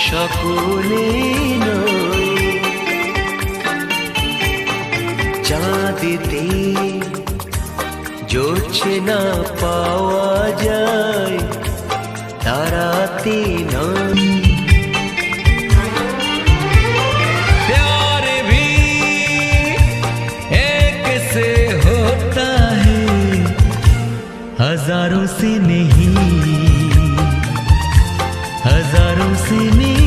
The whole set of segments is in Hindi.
সকলে নয়। চাঁদেতে জোছনা পাওয়া যায়, তারাতে নয়। प्यार भी एक से होता है, हजारों से नहीं, हजारों से नहीं।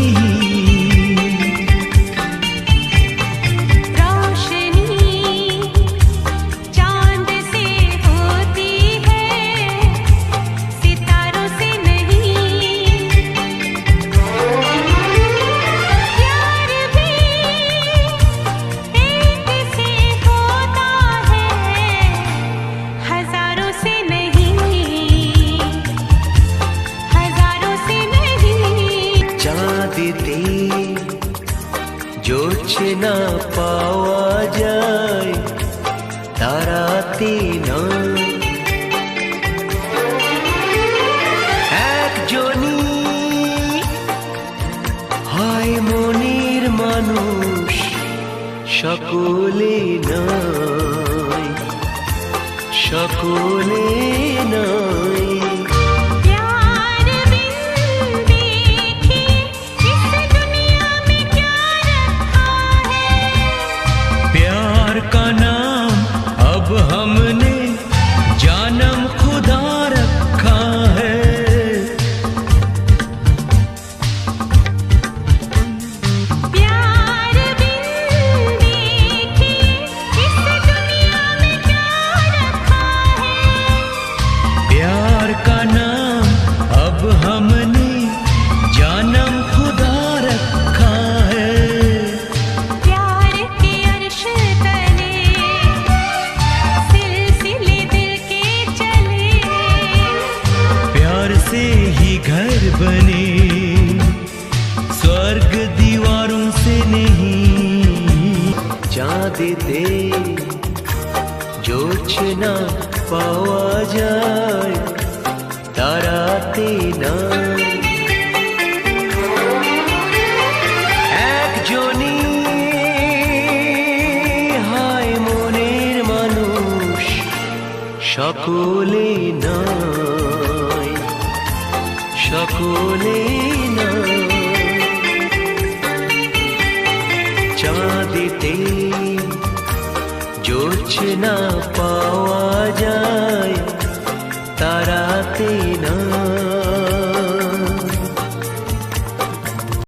চাঁদেতে জোছনা পাওয়া যায়, তারাতে নয়। একজনই হয় মনের মানুষ, সকলে নয়, সকলে নয়। प्यार का नाम अब हमने जानम खुदा रखा है। प्यार बिन देखे इस दुनिया में क्या रखा है। प्यार का नाम अब हमने जानम खुदा रखा है। प्यार के अर्श तले सिलसिले दिल के चले, प्यार से ही घर बने, स्वर्ग दीवारों से नहीं। चाँदेते জোছনা পাওয়া যায়, তারাতে নয়। একজনই হয় মনের মানুষ, সকলে নয়, সকলে নয়। চাঁদেতে জোছনা পাওয়া যায়, তারাতে নয়।